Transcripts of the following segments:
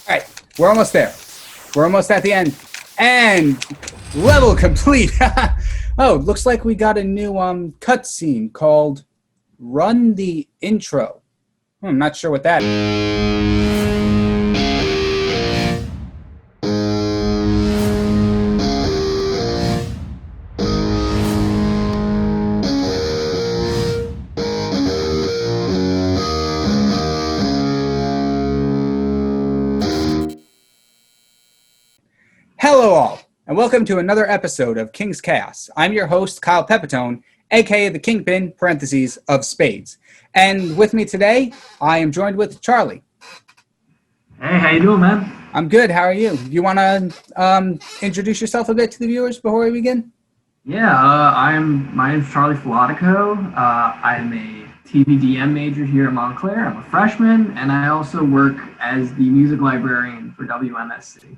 All right, we're almost there. We're almost at the end. And level complete. Oh, looks like we got a new cutscene called Run the Intro. I'm not sure what that is. Hello all, and welcome to another episode of King's Chaos. I'm your host, Kyle Pepitone, aka the Kyng-Pin, parentheses, of Spades. And with me today, I am joined with Charlie. Hey, how you doing, man? I'm good, how are you? You want to introduce yourself a bit to the viewers before we begin? Yeah, my name's Charlie Falotico. I'm a TVDM major here at Montclair. I'm a freshman, and I also work as the music librarian for WMSC.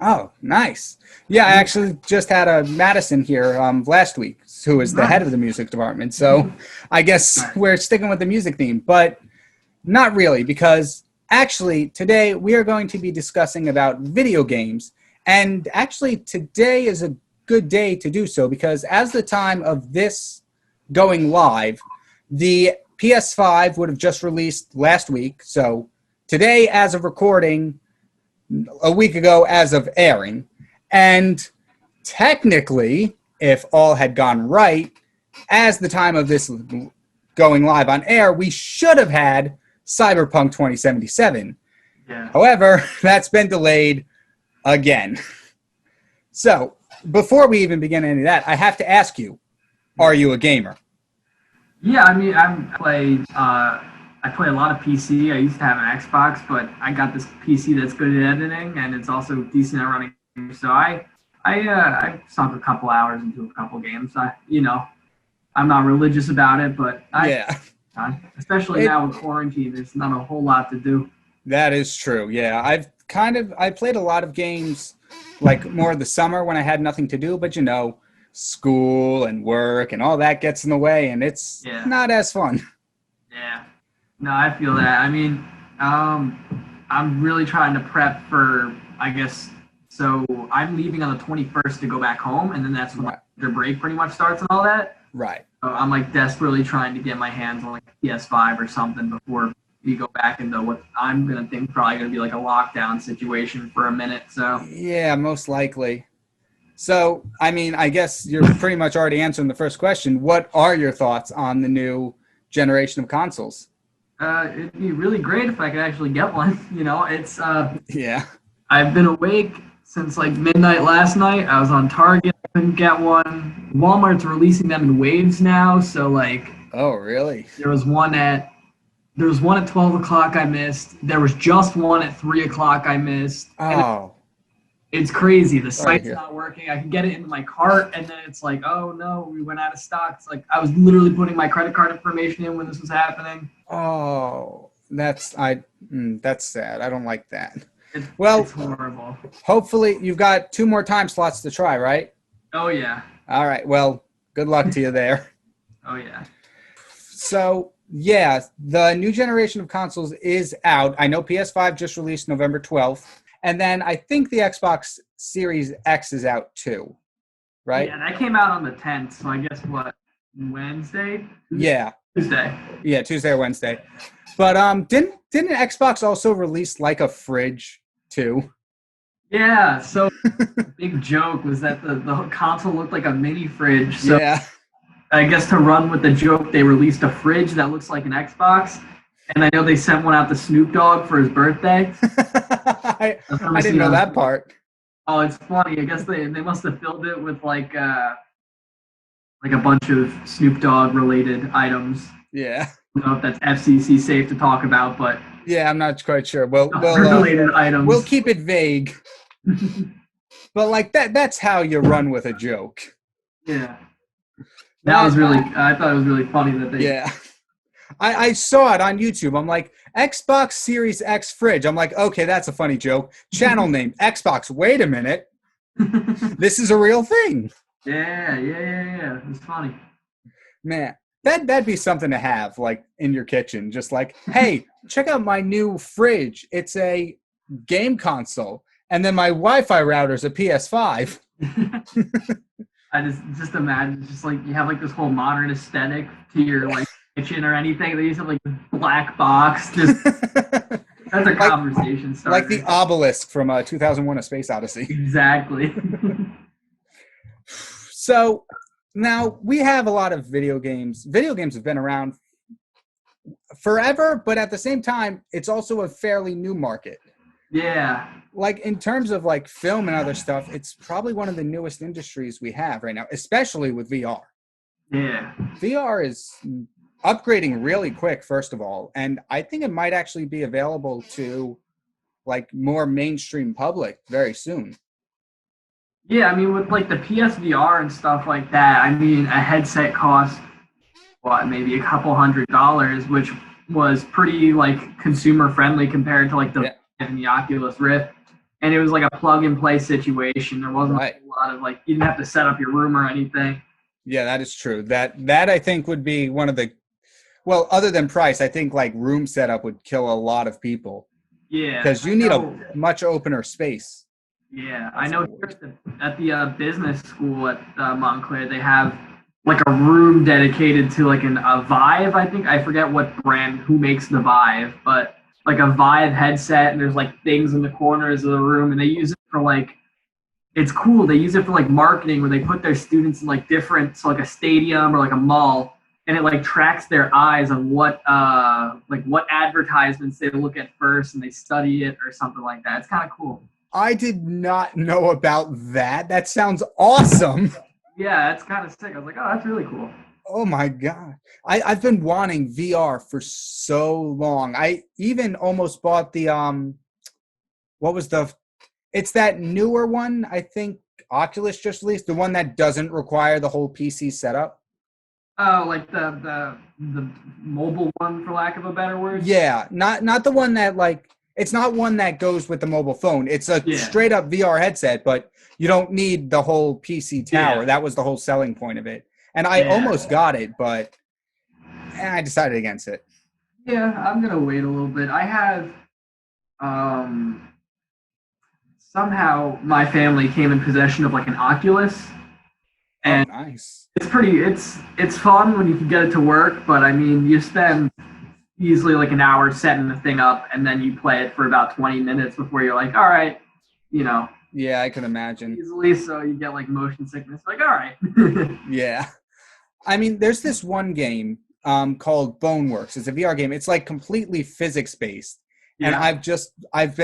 Oh, nice. Yeah, I actually just had a Madison here last week, who is the head of the music department. So I guess we're sticking with the music theme, but not really, because actually today we are going to be discussing about video games. And actually today is a good day to do so, because as the time of this going live, the PS5 would have just released last week. So today, as of recording, a week ago as of airing, and technically, if all had gone right, as the time of this going live on air, we should have had Cyberpunk 2077. Yeah. However, that's been delayed again. So, before we even begin any of that, I have to ask you, are you a gamer? Yeah, I mean, I play a lot of PC. I used to have an Xbox, but I got this PC that's good at editing, and it's also decent at running. So I sunk a couple hours into a couple games. I'm not religious about it, but especially now with quarantine, there's not a whole lot to do. That is true. Yeah, I played a lot of games, like more of the summer when I had nothing to do, but school and work and all that gets in the way, and it's not as fun. Yeah. No, I feel that. I mean, I'm really trying to prep for, so I'm leaving on the 21st to go back home, and then that's when their break pretty much starts and all that. Right. So I'm desperately trying to get my hands on a PS5 or something before we go back into what I'm going to think probably going to be like a lockdown situation for a minute. So yeah, most likely. So, I mean, I guess you're pretty much already answering the first question. What are your thoughts on the new generation of consoles? It'd be really great if I could actually get one. It's yeah. I've been awake since midnight last night. I was on Target, couldn't get one. Walmart's releasing them in waves now, so oh, really? There was one at 12 o'clock I missed. There was just one at 3 o'clock I missed. Oh. It's crazy. The site's not working. I can get it into my cart, and then it's oh no, we went out of stock. It's I was literally putting my credit card information in when this was happening. Oh, that's sad. I don't like that. It's horrible. Hopefully you've got 2 more time slots to try, right? Oh yeah. All right. Well, good luck to you there. Oh yeah. So yeah, the new generation of consoles is out. I know PS5 just released November 12th. And then I think the Xbox Series X is out too, right? Yeah, that came out on the 10th, so I guess Wednesday? Yeah. Tuesday. Yeah, Tuesday or Wednesday. But didn't Xbox also release a fridge too? Yeah, so the big joke was that the console looked like a mini fridge. So yeah. I guess to run with the joke, they released a fridge that looks like an Xbox. And I know they sent one out to Snoop Dogg for his birthday. I didn't know that part. Oh, it's funny. I guess they must have filled it with a bunch of Snoop Dogg related items. Yeah. I don't know if that's FCC safe to talk about, but yeah, I'm not quite sure. Well, related items. We'll keep it vague. But that's how you run with a joke. Yeah. I thought it was really funny that they. Yeah. I saw it on YouTube. I'm like, Xbox Series X fridge. I'm like, okay, that's a funny joke. Channel name, Xbox. Wait a minute. This is a real thing. Yeah. It's funny. Man, that'd be something to have, in your kitchen. Just hey, check out my new fridge. It's a game console, and then my Wi-Fi router is a PS5. I just imagine just like you have like this whole modern aesthetic to your like kitchen or anything. They just have like this black box. Just that's a conversation starter. Like the obelisk from 2001: A Space Odyssey. Exactly. So now we have a lot of video games. Video games have been around forever, but at the same time, it's also a fairly new market. Yeah. Like in terms of like film and other stuff, it's probably one of the newest industries we have right now, especially with VR. Yeah. VR is upgrading really quick, first of all, and I think it might actually be available to like more mainstream public very soon. Yeah, I mean with like the PSVR and stuff like that, I mean a headset costs what, maybe a couple $100s, which was pretty like consumer friendly compared to like the and the Oculus Rift. And it was like a plug and play situation. There wasn't a lot of like you didn't have to set up your room or anything. Yeah, that is true. That I think would be one of the other than price, I think like room setup would kill a lot of people. Yeah. Because you need a much opener space. Yeah. I know at the business school at Montclair, they have like a room dedicated to like a Vive, I think. I forget what brand, who makes the Vive, but like a Vive headset, and there's like things in the corners of the room, and they use it for like, it's cool. They use it for like marketing where they put their students in like different, so like a stadium or like a mall, and it like tracks their eyes on what advertisements they look at first, and they study it or something like that. It's kind of cool. I did not know about that. That sounds awesome. Yeah, it's kind of sick. I was like, oh, that's really cool. Oh my God. I've been wanting VR for so long. I even almost bought the it's that newer one, I think Oculus just released, the one that doesn't require the whole PC setup. Oh, like the mobile one, for lack of a better word? Yeah, not the one that like, it's not one that goes with the mobile phone. It's a straight up VR headset, but you don't need the whole PC tower. Yeah. That was the whole selling point of it. And I almost got it, but I decided against it. Yeah, I'm going to wait a little bit. I have, somehow my family came in possession of like an Oculus. And nice. It's fun when you can get it to work, but I mean, you spend easily like an hour setting the thing up, and then you play it for about 20 minutes before you're like, all right, you know. Yeah, I can imagine. Easily, so you get like motion sickness. Like, all right. Yeah. I mean, there's this one game called Boneworks. It's a VR game. It's like completely physics-based. Yeah. And I've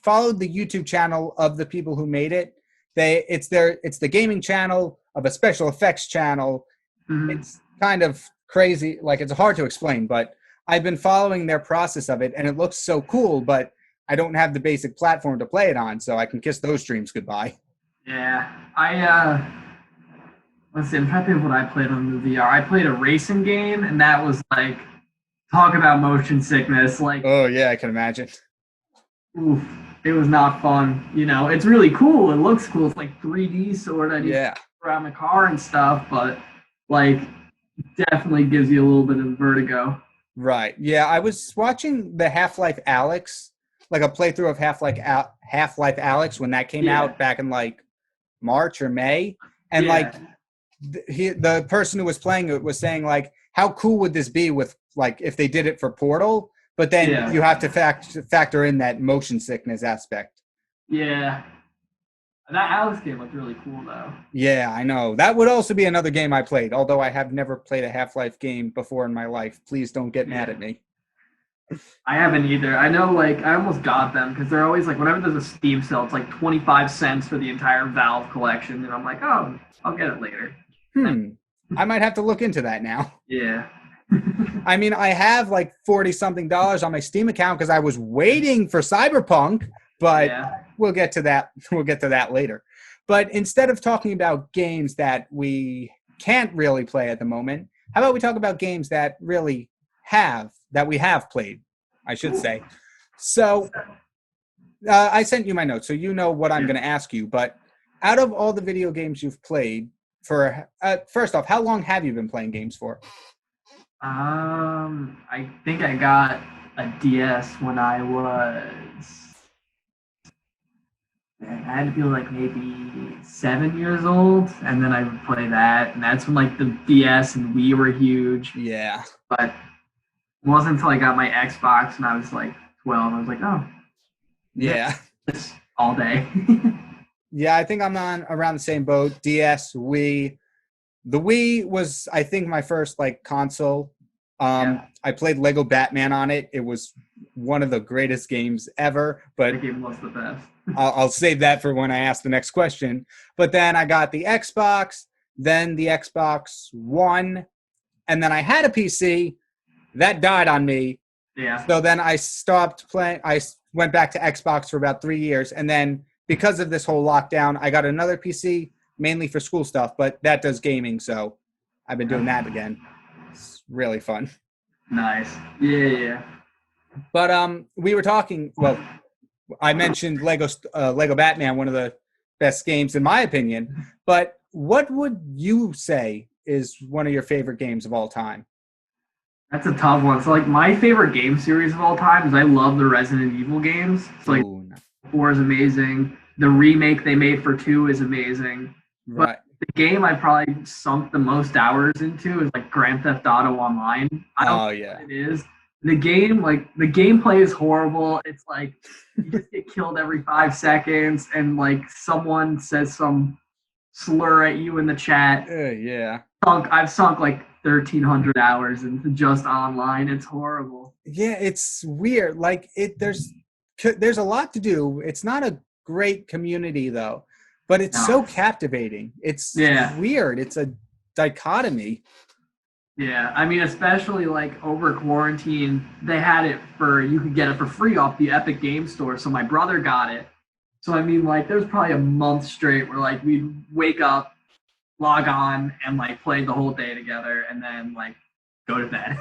followed the YouTube channel of the people who made it. It's the gaming channel of a special effects channel. Mm-hmm. It's kind of crazy. Like, it's hard to explain, but I've been following their process of it, and it looks so cool, but I don't have the basic platform to play it on, so I can kiss those dreams goodbye. Yeah. Let's see, I'm trying to think of what I played on the VR. I played a racing game, and that was like, talk about motion sickness. Like, oh, yeah, I can imagine. Oof, it was not fun. You know, it's really cool. It looks cool. It's like 3D sort of. Yeah. Around the car and stuff, but like, definitely gives you a little bit of vertigo. Right. Yeah, I was watching the Half-Life Alyx, like a playthrough of Half-Life Alyx when that came out back in like March or May, and like the person who was playing it was saying like, how cool would this be with like if they did it for Portal, but then you have to factor in that motion sickness aspect. Yeah. That Alyx game looked really cool though. Yeah, I know. That would also be another game I played, although I have never played a Half-Life game before in my life. Please don't get mad at me. I haven't either. I know, like, I almost got them because they're always like, whenever there's a Steam sale, it's like 25 cents for the entire Valve collection. And I'm like, oh, I'll get it later. I might have to look into that now. Yeah. I mean, I have like $40-something on my Steam account because I was waiting for Cyberpunk, but we'll get to that. We'll get to that later. But instead of talking about games that we can't really play at the moment, how about we talk about games that really we have played, I should say. So I sent you my notes, so you know what I'm going to ask you. But out of all the video games you've played, first off, how long have you been playing games for? I think I got a DS when I was I had to be like maybe 7 years old, and then I would play that, and that's when like the DS and Wii were huge. Yeah. But it wasn't until I got my Xbox and I was like 12. I was like, oh, yeah, Yeah. this all day. Yeah, I think I'm on around the same boat. DS, Wii. The Wii was, I think, my first like console. Yeah. I played Lego Batman on it. It was one of the greatest games ever, but That game was the best. I'll save that for when I ask the next question. But then I got the Xbox, then the Xbox One, and then I had a PC that died on me. Yeah. So then I stopped playing. I went back to Xbox for about 3 years. And then because of this whole lockdown, I got another PC mainly for school stuff, but that does gaming. So I've been doing that again. It's really fun. Nice. Yeah. But we were talking, well, I mentioned Lego Batman, one of the best games in my opinion. But what would you say is one of your favorite games of all time? That's a tough one. So like my favorite game series of all time is I love the Resident Evil games. So like Ooh, no. 4 is amazing. The remake they made for 2 is amazing. Right. But the game I probably sunk the most hours into is like Grand Theft Auto Online. I don't know Yeah. what it is. The game, like the gameplay is horrible. It's like you just get killed every 5 seconds, and like someone says some slur at you in the chat. Yeah. I've sunk like 1,300 hours into just online. It's horrible. Yeah, it's weird. Like there's a lot to do. It's not a great community though, but it's so captivating. It's weird. It's a dichotomy. Yeah, I mean, especially like over quarantine, they had it for you could get it for free off the Epic Game Store. So my brother got it. So I mean, like, there's probably a month straight where like we'd wake up, log on, and like play the whole day together, and then like go to bed.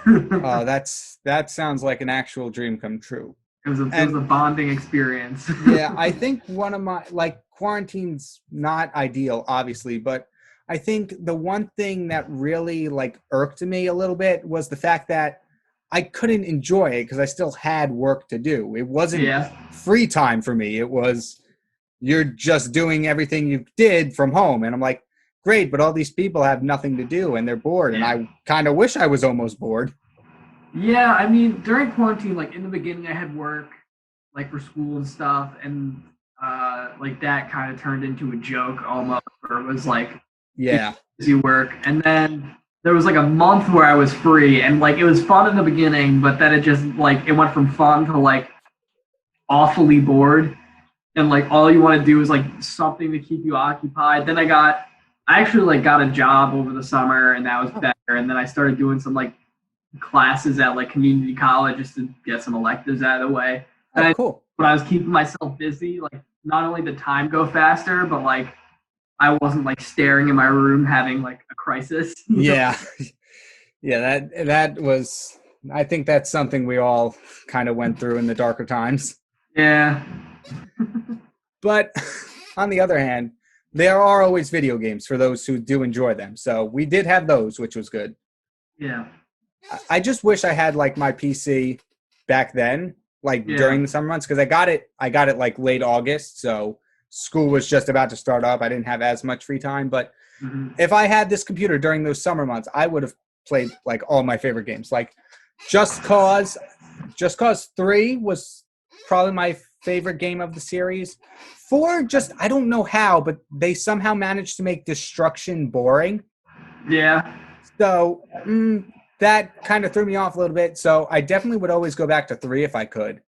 That sounds like an actual dream come true. It was a bonding experience. Yeah, I think one of my like quarantine's not ideal, obviously, but I think the one thing that really like irked me a little bit was the fact that I couldn't enjoy it because I still had work to do. It wasn't free time for me. It was you're just doing everything you did from home. And I'm like, great, but all these people have nothing to do and they're bored. And I kind of wish I was almost bored. Yeah, I mean, during quarantine, like in the beginning, I had work, like for school and stuff, and like that kind of turned into a joke almost, where it was like, busy work, and then there was like a month where I was free, and like it was fun in the beginning, but then it just like it went from fun to like awfully bored, and like all you want to do is like something to keep you occupied. Then I actually like got a job over the summer, and that was better, and then I started doing some like classes at like community college just to get some electives out of the way. And cool. But I was keeping myself busy, like not only did time go faster, but like I wasn't like staring in my room having like a crisis. Yeah. That was, I think that's something we all kind of went through in the darker times. Yeah. But on the other hand, there are always video games for those who do enjoy them. So we did have those, which was good. Yeah. I just wish I had like my PC back then, like during the summer months, because I got it like late August, so school was just about to start up. I didn't have as much free time, but if I had this computer during those summer months, I would have played like all my favorite games. Like Just Cause 3 was probably my favorite game of the series. 4, just I don't know how, but they somehow managed to make destruction boring. Yeah. So that kind of threw me off a little bit. So I definitely would always go back to 3 if I could.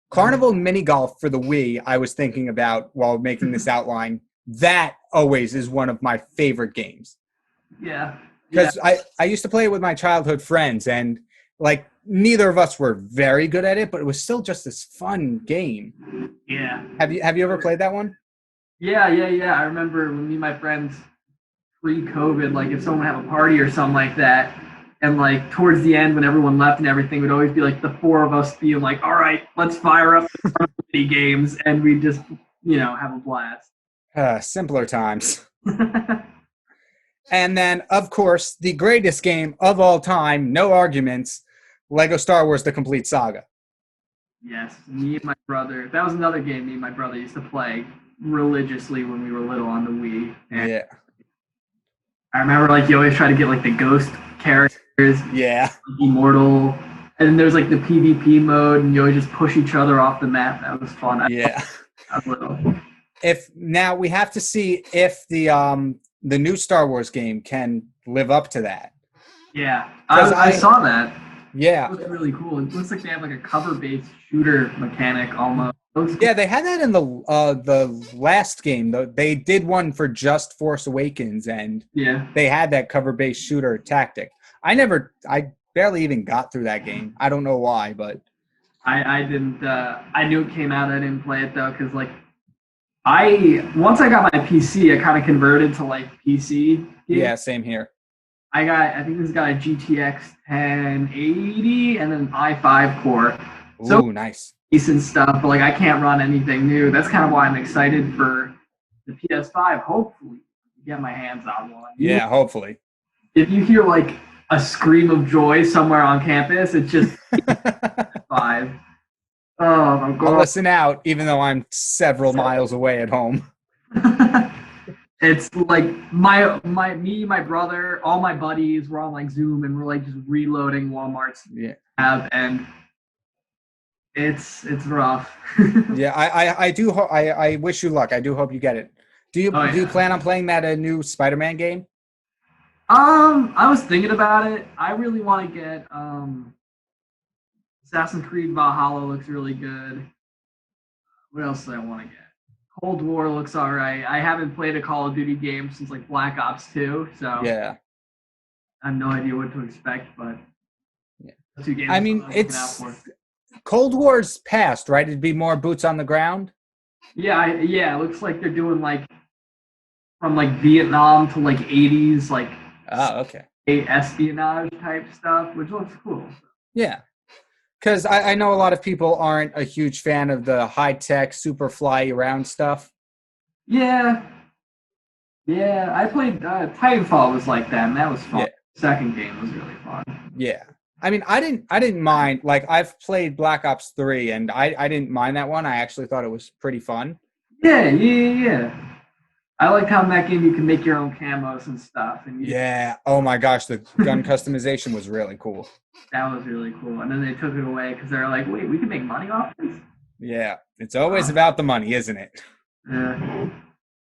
Carnival Mini Golf for the Wii, I was thinking about while making this outline. That always is one of my favorite games. Yeah. Because I used to play it with my childhood friends, and like neither of us were very good at it, but it was still just this fun game. Yeah. Have you ever played that one? Yeah. I remember when me and my friends pre-COVID, like if someone had a party or something like that, and like towards the end when everyone left and everything, it would always be like the 4 of us being like, all right, let's fire up the mini games, and we just, have a blast. Simpler times. And then, of course, the greatest game of all time, no arguments, Lego Star Wars: The Complete Saga. Yes, me and my brother. That was another game me and my brother used to play religiously when we were little on the Wii. And Yeah. I remember like you always try to get like the ghost characters, Yeah. like, immortal, and then there's like the PvP mode, and you always just push each other off the map. That was fun. Yeah. I was little. If now we have to see if the new Star Wars game can live up to that. Yeah, 'Cause I saw that. Yeah. It looks really cool. It looks like they have like a cover-based shooter mechanic almost. It looks cool. Yeah, they had that in the last game. They did one for just Force Awakens, and Yeah. they had that cover-based shooter tactic. I barely even got through that game. I don't know why, but I didn't. I knew it came out. I didn't play it though because like once I got my PC, I kind of converted to like PC. Games. yeah, same here. I think this got a GTX 1080 and an i5 core. Ooh, So nice. decent stuff, but like I can't run anything new. That's kind of why I'm excited for the PS5. Hopefully, get my hands on one. Yeah, hopefully. If you hear like a scream of joy somewhere on campus, it's just five. Oh my I'll god! listen out, even though I'm several miles away at home. It's like my brother, all my buddies, we're on like Zoom and we're like just reloading Walmart's Yeah. tab, and it's rough. Yeah, I wish you luck. I do hope you get it. Do you plan on playing that new Spider-Man game? I was thinking about it. I really want to get Assassin's Creed Valhalla looks really good. What else do I want to get? Cold War looks all right. I haven't played a Call of Duty game since like Black Ops 2, so Yeah. I have no idea what to expect. But Yeah. two games I mean, I'm looking out it's for. Cold War's past, right? It'd be more boots on the ground. Yeah, it looks like they're doing like from like Vietnam to like 80s like Oh, okay. espionage type stuff, which looks cool. Yeah. Because I know a lot of people aren't a huge fan of the high-tech, super fly-around stuff. Yeah, I played Titanfall was like that, and that was fun. Yeah. Second game was really fun. Yeah. I mean, I didn't mind. Like, I've played Black Ops 3, and I didn't mind that one. I actually thought it was pretty fun. Yeah. I liked how in that game you can make your own camos and stuff. And Yeah. Oh, my gosh. The gun customization was really cool. that was really cool. And then they took it away because they're like, wait, we can make money off this? Yeah. It's always about the money, isn't it? Yeah.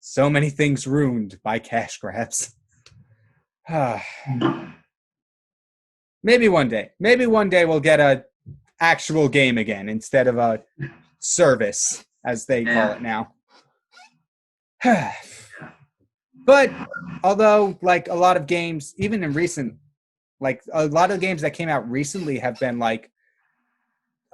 So many things ruined by cash grabs. Maybe one day. Maybe one day we'll get a actual game again instead of a service, as they call it now. But although, like, a lot of games, even in recent, like, a lot of games that came out recently have been, like,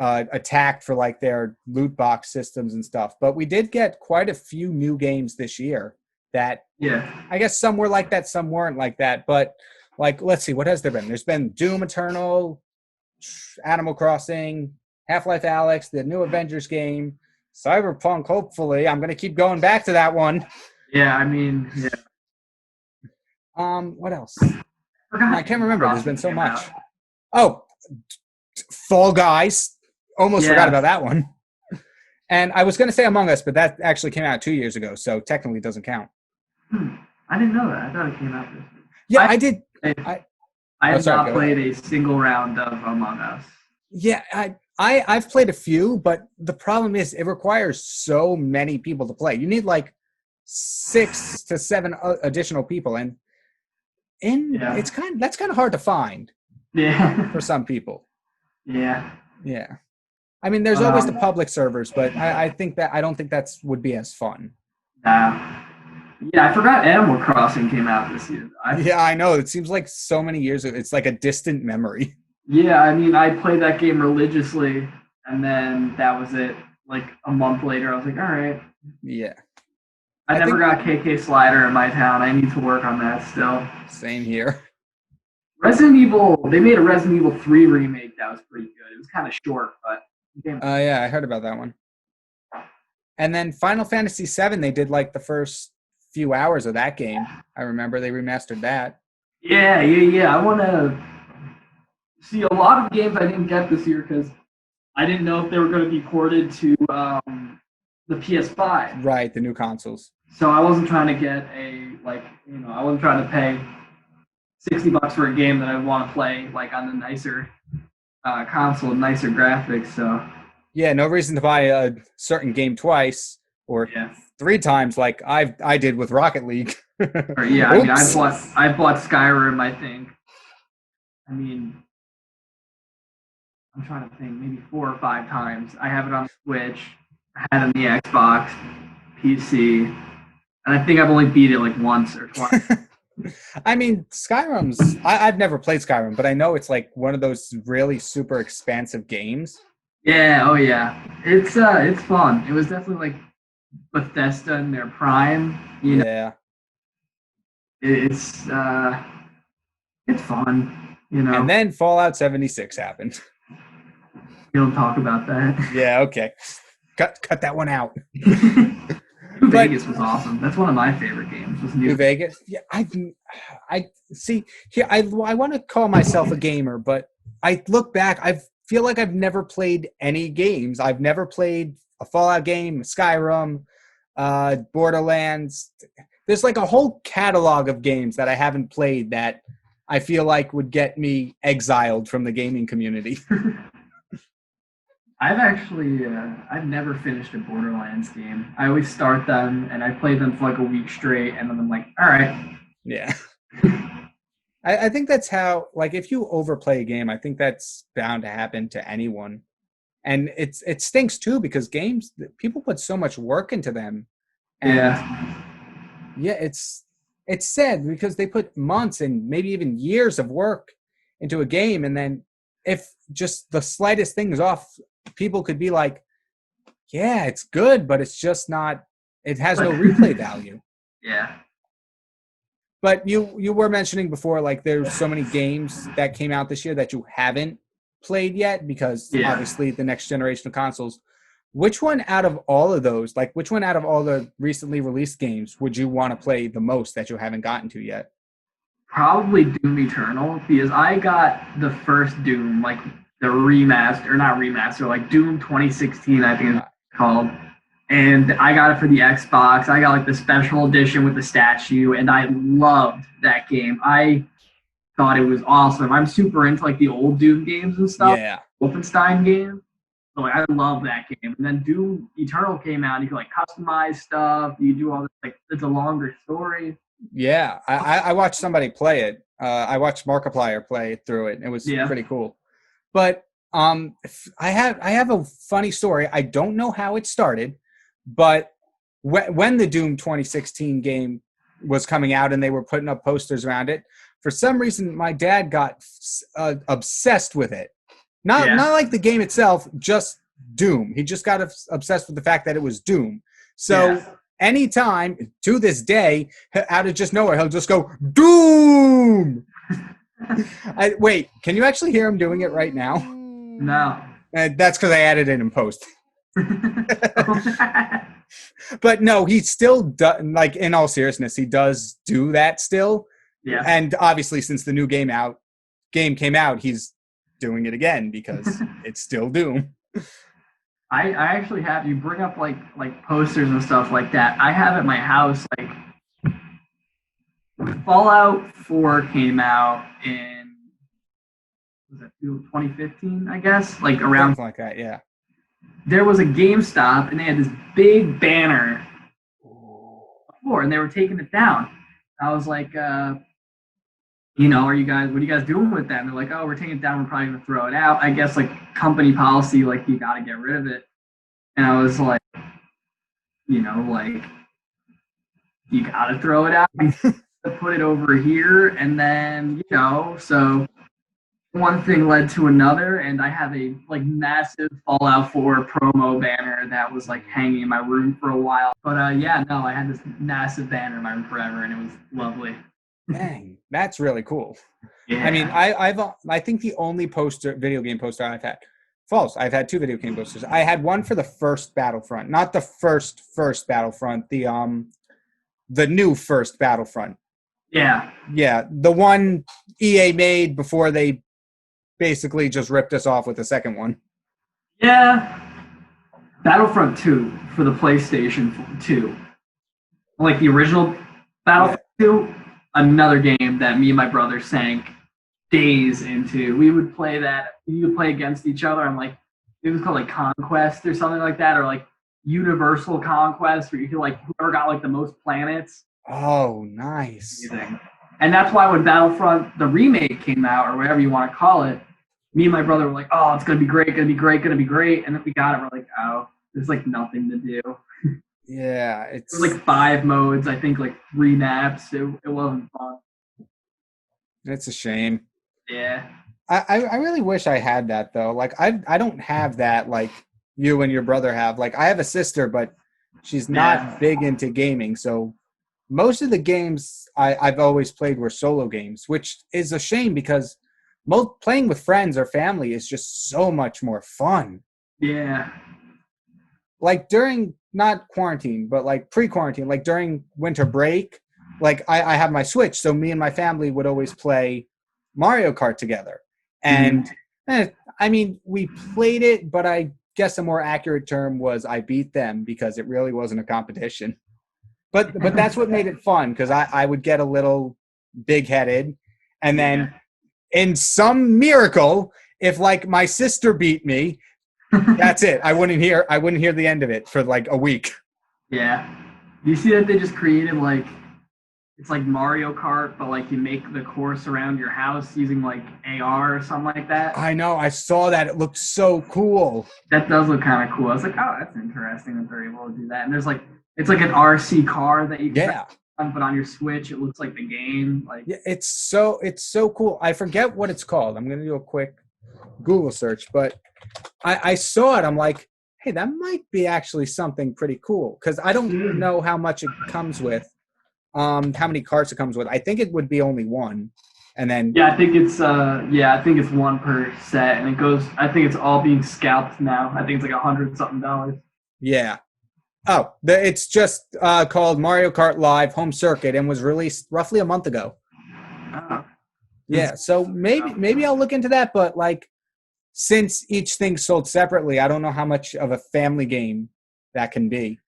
attacked for, like, their loot box systems and stuff. But we did get quite a few new games this year that, I guess some were like that, some weren't like that. But, like, let's see, what has there been? There's been Doom Eternal, Animal Crossing, Half-Life Alyx, the new Avengers game, Cyberpunk, hopefully. I'm going to keep going back to that one. Yeah, I mean, yeah. What else? I can't remember. There's been so much. Oh, Fall Guys. Almost forgot about that one. And I was going to say Among Us, but that actually came out 2 years ago, so technically it doesn't count. I didn't know that. I thought it came out this week. Yeah, I did. I have not played a single round of Among Us. Yeah, I've played a few, but the problem is it requires so many people to play. You need like 6 to 7 additional people, and that's kind of hard to find. Yeah, for some people. Yeah. I mean, there's always the public servers, but I don't think that's would be as fun. Yeah, I forgot Animal Crossing came out this year. I know. It seems like so many years ago. It's like a distant memory. Yeah, I mean, I played that game religiously, and then that was it. Like a month later, I was like, all right. Yeah. I never got KK Slider in my town. I need to work on that still. Same here. Resident Evil, they made a Resident Evil 3 remake that was pretty good. It was kind of short, but... Yeah, I heard about that one. And then Final Fantasy VII, they did like the first few hours of that game. I remember they remastered that. Yeah. I want to see a lot of games I didn't get this year because I didn't know if they were going to be ported to the PS5. Right, the new consoles. So I wasn't trying to get I wasn't trying to pay $60 for a game that I want to play like on the nicer console, nicer graphics. So Yeah, no reason to buy a certain game twice or yeah, 3 times like I did with Rocket League. or, yeah. I mean, Oops. I bought Skyrim. I think. I mean, I'm trying to think, maybe 4 or 5 times. I have it on the Switch. I had it on the Xbox, PC, and I think I've only beat it like once or twice. I mean, I've never played Skyrim, but I know it's like one of those really super expansive games. Yeah, oh yeah. It's fun. It was definitely like Bethesda in their prime. You know, Yeah. it's fun, you know. And then Fallout 76 happened. We don't talk about that. Yeah, okay. Cut that one out. New Vegas was awesome. That's one of my favorite games. Was New Vegas? Yeah, I see here I want to call myself a gamer, but I look back, I feel like I've never played any games. I've never played a Fallout game, Skyrim, Borderlands. There's like a whole catalog of games that I haven't played that I feel like would get me exiled from the gaming community. I've never finished a Borderlands game. I always start them and I play them for like a week straight, and then I'm like, all right. Yeah. I think that's how, like, if you overplay a game, I think that's bound to happen to anyone. And it stinks too, because games, people put so much work into them. And yeah, it's sad because they put months and maybe even years of work into a game, and then if just the slightest thing is off, people could be like, yeah, it's good, but it's just not, it has no replay value. Yeah. But you were mentioning before, like, there's so many games that came out this year that you haven't played yet because obviously the next generation of consoles. Which one out of all of those, like which one out of all the recently released games would you want to play the most that you haven't gotten to yet? Probably Doom Eternal, because I got the first Doom, like the remaster, like Doom 2016, I think it's called. And I got it for the Xbox. I got like the special edition with the statue, and I loved that game. I thought it was awesome. I'm super into like the old Doom games and stuff. Yeah. Wolfenstein game. So like I love that game. And then Doom Eternal came out, and you can like customize stuff. You do all this, like it's a longer story. Yeah. I watched somebody play it. I watched Markiplier play through it. It was pretty cool. But I have a funny story. I don't know how it started, but when the Doom 2016 game was coming out and they were putting up posters around it, for some reason my dad got obsessed with it. Not like the game itself, just Doom. He just got obsessed with the fact that it was Doom. So anytime, to this day, out of just nowhere, he'll just go, Doom! Wait, can you actually hear him doing it right now? No. That's because I added it in post. But no, he still does, like, in all seriousness, he does do that still. Yeah. And obviously, since the new game came out, he's doing it again because it's still Doom. I actually have, you bring up like posters and stuff like that. I have at my house, like, Fallout 4 came out in, was that 2015, I guess? Like around something like that, yeah. There was a GameStop and they had this big banner before, and they were taking it down. I was like, what are you guys doing with that? And they're like, oh, we're taking it down. We're probably going to throw it out. I guess like company policy, like you got to get rid of it. And I was like, you got to throw it out. To put it over here. And then, so one thing led to another, and I have a like massive Fallout 4 promo banner that was like hanging in my room for a while. But I had this massive banner in my room forever, and it was lovely. Dang, that's really cool. Yeah. I mean, I think the only video game poster I've had, false. I've had 2 video game posters. I had one for the first Battlefront, not the first Battlefront, the new first Battlefront. Yeah. Yeah, the one EA made before they basically just ripped us off with the second one. Yeah. Battlefront 2 for the PlayStation 2, like the original Yeah. Battlefront 2, another game that me and my brother sank days into. We would play that. We would play against each other on like it was called like Conquest or something like that, or like Universal Conquest, where you could like whoever got like the most planets. Oh, nice. Amazing. And that's why when Battlefront the remake came out, or whatever you want to call it, me and my brother were like, "Oh, it's gonna be great, gonna be great, gonna be great." And then we got it, we're like, "Oh, there's like nothing to do." Yeah, There's like 5 modes, I think, like 3 maps. It wasn't fun. it's a shame. Yeah. I really wish I had that though. Like I don't have that like you and your brother have. Like I have a sister, but she's Yeah. not big into gaming. So most of the games I've always played were solo games, which is a shame because playing with friends or family is just so much more fun. Yeah. Like during not quarantine, but like pre-quarantine, like during winter break, like I have my Switch, so me and my family would always play Mario Kart together. And Mhm. I mean, we played it, but I guess a more accurate term was I beat them because it really wasn't a competition. But that's what made it fun because I would get a little big headed, and then Yeah. in some miracle, if like my sister beat me, that's it. I wouldn't hear the end of it for like a week. Yeah. You see that they just created like it's like Mario Kart, but like you make the course around your house using like AR or something like that. I know. I saw that. It looked so cool. That does look kind of cool. I was like, oh, that's interesting that they're able to do that. And there's like it's like an RC car that you can drive Yeah. on, but on your Switch it looks like the game. Like Yeah, it's so cool. I forget what it's called. I'm gonna do a quick Google search, but I saw it. I'm like, hey, that might be actually something pretty cool because I don't know how much it comes with. How many carts it comes with. I think it would be only one, and then I think it's one per set, and it goes. I think it's all being scalped now. I think it's like 100 something dollars. yeah. Oh, it's just called Mario Kart Live Home Circuit and was released roughly a month ago. Oh, it's Yeah, so maybe I'll look into that, but like since each thing's sold separately, I don't know how much of a family game that can be.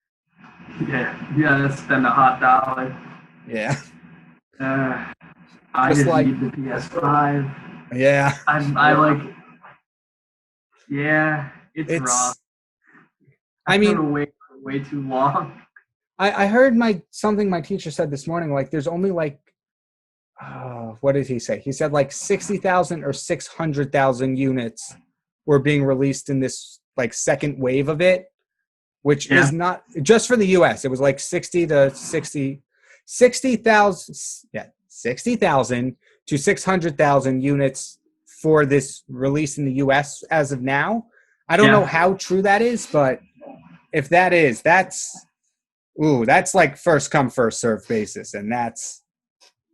yeah. Let's spend a hot dollar. Yeah. Uh, I Just just like need the PS5. yeah. I like. Yeah, it's rough. It's I I threw it mean, away for way too long. I heard my teacher said this morning, like there's only like what did he say? He said like 60,000 or 600,000 units were being released in this like second wave of it, which Yeah, is not just for the US. It was like 60,000, yeah, 60,000 to 600,000 units for this release in the US as of now. I don't know yeah, how true that is, but if that is, that's like first come first serve basis, and that's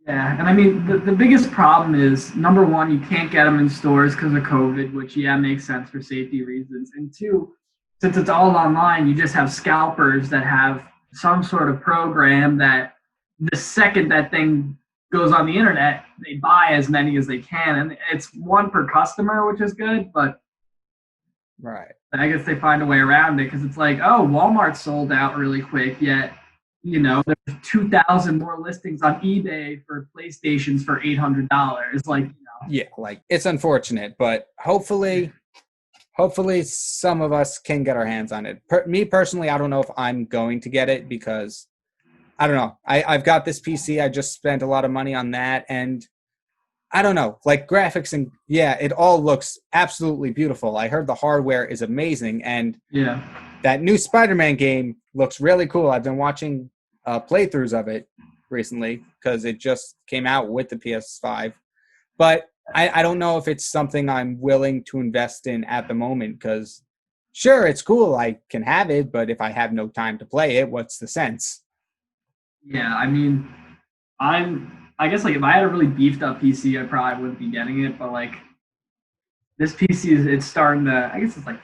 yeah. And I mean, the biggest problem is number one, you can't get them in stores because of COVID, which makes sense for safety reasons. And two, since it's all online, you just have scalpers that have some sort of program that the second that thing goes on the internet, they buy as many as they can, and it's one per customer, which is good, but right. I guess they find a way around it because it's like, oh, Walmart sold out really quick, yet there's 2,000 more listings on eBay for PlayStations for $800. Like, Yeah, like it's unfortunate, but hopefully some of us can get our hands on it. Me personally, I don't know if I'm going to get it because I don't know. I've got this PC. I just spent a lot of money on that, and I don't know, like graphics and yeah, it all looks absolutely beautiful. I heard the hardware is amazing, and yeah, that new Spider-Man game looks really cool. I've been watching playthroughs of it recently because it just came out with the PS5. But I don't know if it's something I'm willing to invest in at the moment because sure, it's cool. I can have it, but if I have no time to play it, what's the sense? yeah. I mean, I guess like if I had a really beefed up PC, I probably wouldn't be getting it. But like this PC it's starting to. I guess it's like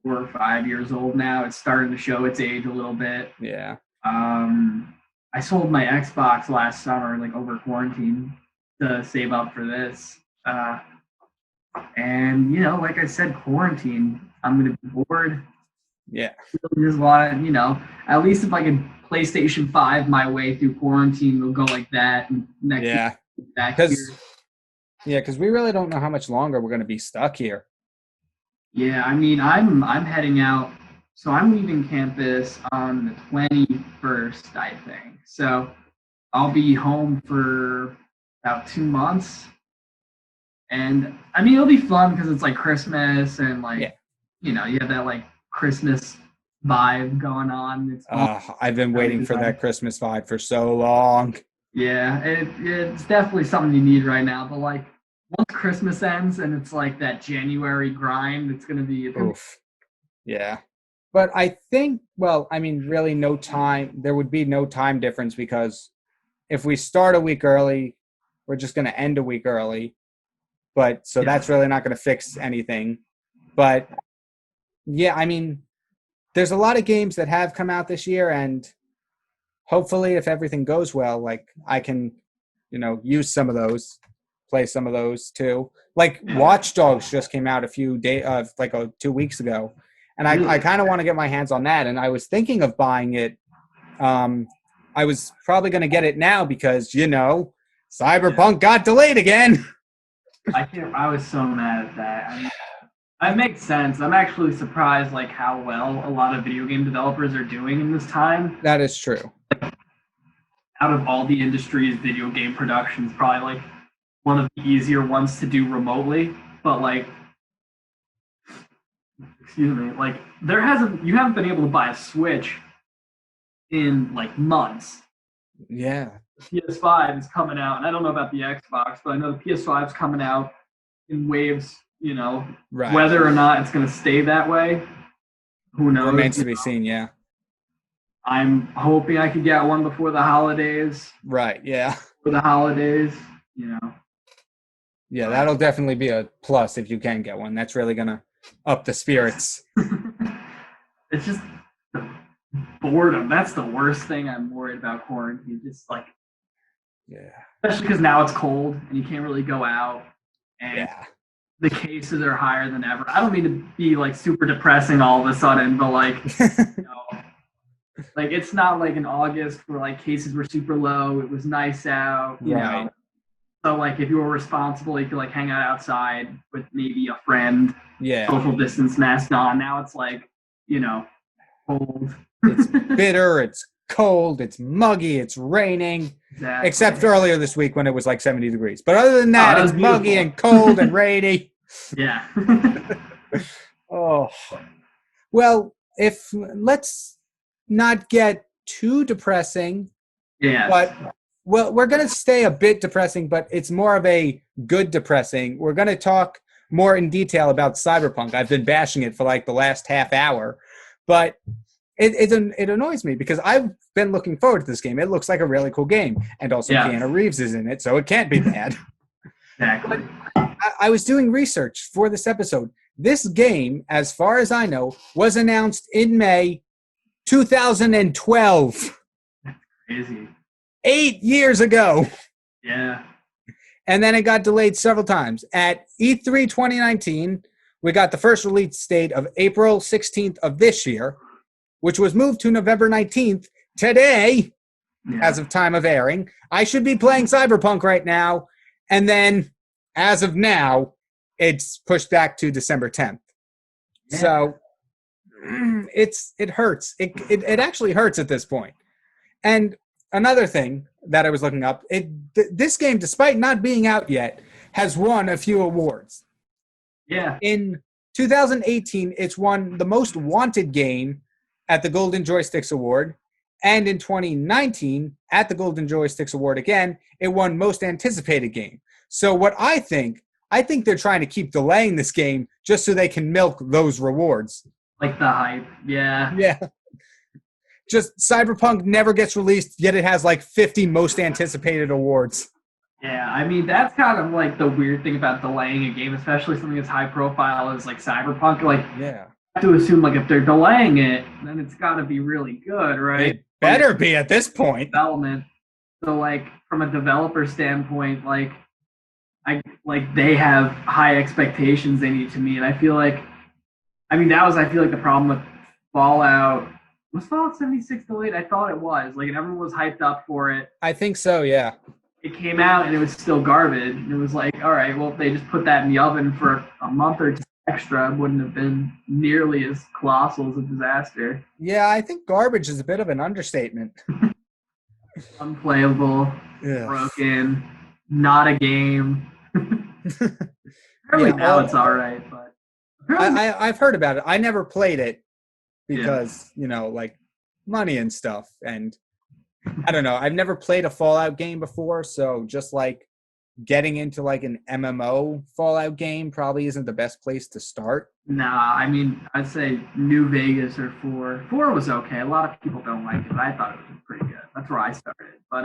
4 or 5 years old now. It's starting to show its age a little bit. Yeah. I sold my Xbox last summer, like over quarantine, to save up for this. And like I said, quarantine. I'm gonna be bored. Yeah. Just want to, at least if I can PlayStation 5 my way through quarantine, we'll go like that. And next year, Yeah. back here. Because we really don't know how much longer we're going to be stuck here. Yeah, I mean, I'm heading out. So I'm leaving campus on the 21st, I think. So I'll be home for about 2 months. And I mean, it'll be fun because it's like Christmas and like, you have that like Christmas vibe going on. It's I've been waiting for that Christmas vibe for so long. Yeah, it's definitely something you need right now. But like once Christmas ends and it's like that January grind, it's gonna be. Oof. Yeah. But I think, well, I mean, really no time. There would be no time difference because if we start a week early, we're just going to end a week early. But so that's really not going to fix anything. But yeah, I mean, there's a lot of games that have come out this year, and hopefully if everything goes well, like I can, use some of those, play some of those too. Like Watch Dogs just came out a few days, 2 weeks ago. And I kind of want to get my hands on that. And I was thinking of buying it. I was probably going to get it now because, Cyberpunk got delayed again. I was so mad at that. I mean, that makes sense. I'm actually surprised like how well a lot of video game developers are doing in this time. That is true. Out of all the industries, video game production is probably like one of the easier ones to do remotely. But like, excuse me, like you haven't been able to buy a Switch in like months. Yeah. The PS5 is coming out, and I don't know about the Xbox, but I know the PS5 is coming out in waves. Right. Whether or not it's going to stay that way, who knows? Remains to be seen. Yeah. I'm hoping I could get one before the holidays. Right. Yeah. For the holidays, Yeah, that'll definitely be a plus if you can get one. That's really gonna up the spirits. It's just boredom. That's the worst thing I'm worried about quarantine. Just like, especially because now it's cold and you can't really go out, and the cases are higher than ever. I don't mean to be like super depressing all of a sudden, but like, like it's not like in August where like cases were super low. It was nice out, you know. So like if you were responsible, you could like hang out outside with maybe a friend. Yeah. Social distance, mask on. Now it's like, cold. It's bitter, it's cold, it's muggy, it's raining. Exactly. Except earlier this week when it was like 70 degrees. But other than that, it's beautiful. Muggy and cold and rainy. Yeah. Oh. Well, let's not get too depressing. Yeah. But we're going to stay a bit depressing, but it's more of a good depressing. We're going to talk more in detail about Cyberpunk. I've been bashing it for like the last half hour, but it annoys me because I've been looking forward to this game. It looks like a really cool game, and also Keanu Reeves is in it, so it can't be bad. Exactly. I was doing research for this episode. This game, as far as I know, was announced in May 2012. That's crazy. 8 years ago. Yeah. And then it got delayed several times. At E3 2019, we got the first release date of April 16th of this year, which was moved to November 19th today, as of time of airing. I should be playing Cyberpunk right now. And then, as of now, it's pushed back to December 10th. Yeah. So, it hurts. It actually hurts at this point. And another thing that I was looking up, this game, despite not being out yet, has won a few awards. Yeah. In 2018, it's won the most wanted game at the Golden Joysticks Award. And in 2019, at the Golden Joysticks Award again, it won most anticipated game. So what I think they're trying to keep delaying this game just so they can milk those rewards. Like the hype. Yeah. Yeah. Just Cyberpunk never gets released, yet it has like 50 most anticipated awards. Yeah, I mean, that's kind of like the weird thing about delaying a game, especially something as high profile as like Cyberpunk. Like, yeah, you have to assume like if they're delaying it, then it's got to be really good, right? It better be at this point. Development. So like from a developer standpoint, like they have high expectations they need to meet. And I feel like the problem with Fallout was Fallout 76 delayed? I thought it was. Like, and everyone was hyped up for it. I think so, yeah. It came out and it was still garbage. And it was like, all right, well, if they just put that in the oven for a month or two extra, it wouldn't have been nearly as colossal as a disaster. Yeah, I think garbage is a bit of an understatement. Unplayable, broken, not a game. Apparently now it's all right, but I've heard about it. I never played it because, like money and stuff. And I don't know. I've never played a Fallout game before, so just like getting into like an MMO Fallout game probably isn't the best place to start. Nah, I mean, I'd say New Vegas or 4. 4 was okay. A lot of people don't like it, but I thought it was pretty good. That's where I started. But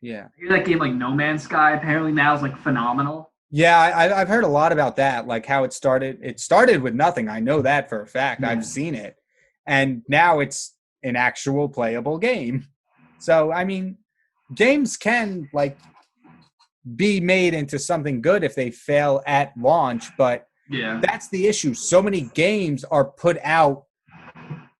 yeah. I hear that game like No Man's Sky apparently now is like phenomenal. Yeah, I've heard a lot about that, like how it started. It started with nothing. I know that for a fact. Yeah. I've seen it. And now it's an actual playable game. So, I mean, games can like be made into something good if they fail at launch, but that's the issue. So many games are put out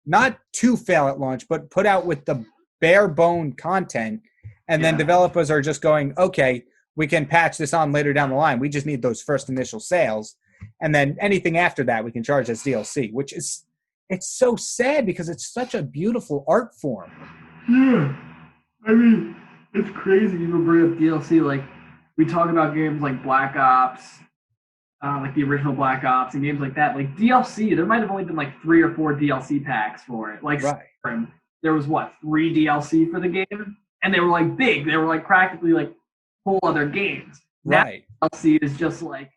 not to fail at launch, but put out with the bare bone content, and then developers are just going, okay, we can patch this on later down the line. We just need those first initial sales, and then anything after that we can charge as DLC, which is, it's so sad because it's such a beautiful art form. Yeah, I mean, it's crazy people bring up DLC. Like, we talk about games like Black Ops, like the original Black Ops and games like that. Like DLC, there might have only been like 3 or 4 DLC packs for it. Like Skyrim, there was 3 DLC for the game, and they were like big. They were like practically like whole other games. Right. Now, DLC is just like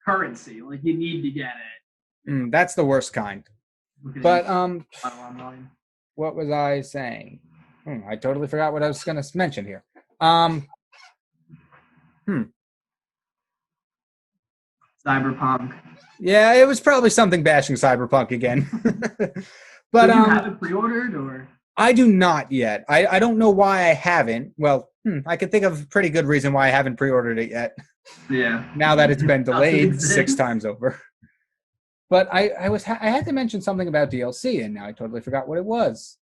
currency. Like you need to get it. That's the worst kind. But what was I saying? I totally forgot what I was going to mention here. Cyberpunk. Yeah, it was probably something bashing Cyberpunk again. But you have it pre-ordered or? I do not yet. I don't know why I haven't. Well, I could think of a pretty good reason why I haven't pre-ordered it yet. Yeah. Now that it's been delayed 6 times over. But I had to mention something about DLC, and now I totally forgot what it was.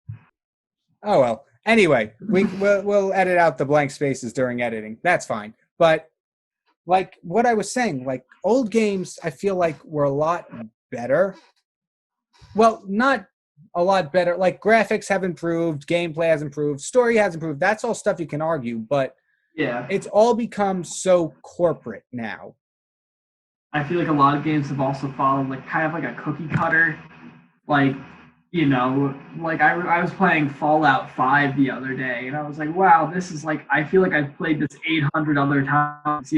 Oh well. Anyway, we'll edit out the blank spaces during editing. That's fine. But like what I was saying, like old games, I feel like were a lot better. Well, not a lot better. Like graphics have improved, gameplay has improved, story has improved. That's all stuff you can argue, but it's all become so corporate now. I feel like a lot of games have also followed like kind of like a cookie cutter. Like, like I was playing Fallout 5 the other day, and I was like, wow, this is like, I feel like I've played this 800 other times,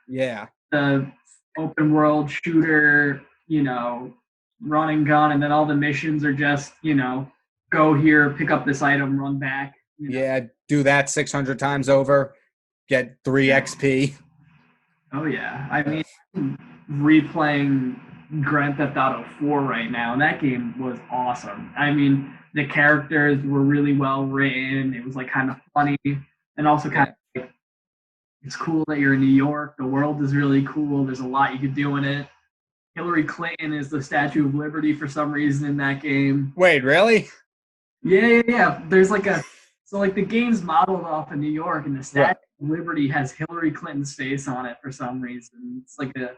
Yeah. The open world shooter, run and gun, and then all the missions are just, go here, pick up this item, run back. Yeah, do that 600 times over, get 3 XP. Oh, yeah. I mean, replaying Grand Theft Auto 4 right now, and that game was awesome. I mean, the characters were really well written. It was like kind of funny, and also kind of like, it's cool that you're in New York. The world is really cool. There's a lot you could do in it. Hillary Clinton is the Statue of Liberty for some reason in that game. Wait, really? Yeah. There's like the game's modeled off of New York, and the Statue of Liberty has Hillary Clinton's face on it for some reason. It's like a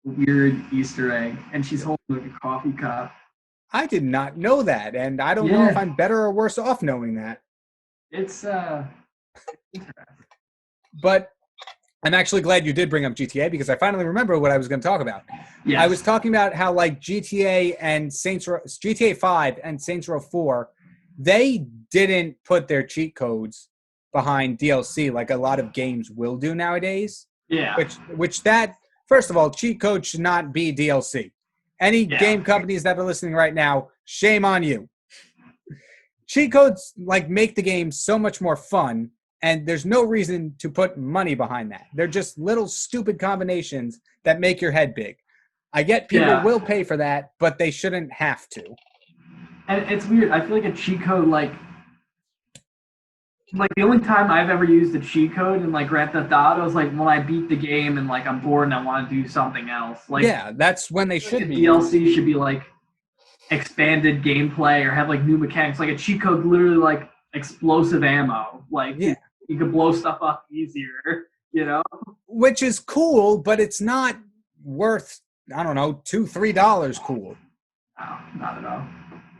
weird Easter egg, and she's holding like a coffee cup. I did not know that, and I don't know if I'm better or worse off knowing that. It's interesting. But I'm actually glad you did bring up GTA because I finally remember what I was going to talk about. Yes. I was talking about how like GTA 5 and Saints Row 4, they didn't put their cheat codes behind DLC like a lot of games will do nowadays. Yeah. Which that, first of all, cheat codes should not be DLC. Any game companies that are listening right now, shame on you. Cheat codes like make the game so much more fun. And there's no reason to put money behind that. They're just little stupid combinations that make your head big. I get people will pay for that, but they shouldn't have to. And it's weird. I feel like a cheat code, like the only time I've ever used a cheat code in like Grand Theft Auto is like when I beat the game and like I'm bored and I want to do something else. Like that's when they should be. DLC should be like expanded gameplay or have like new mechanics. Like a cheat code, literally like explosive ammo. Like Yeah. you could blow stuff up easier. You know? Which is cool, but it's not worth, I don't know, $2-3 cool. No, not at all.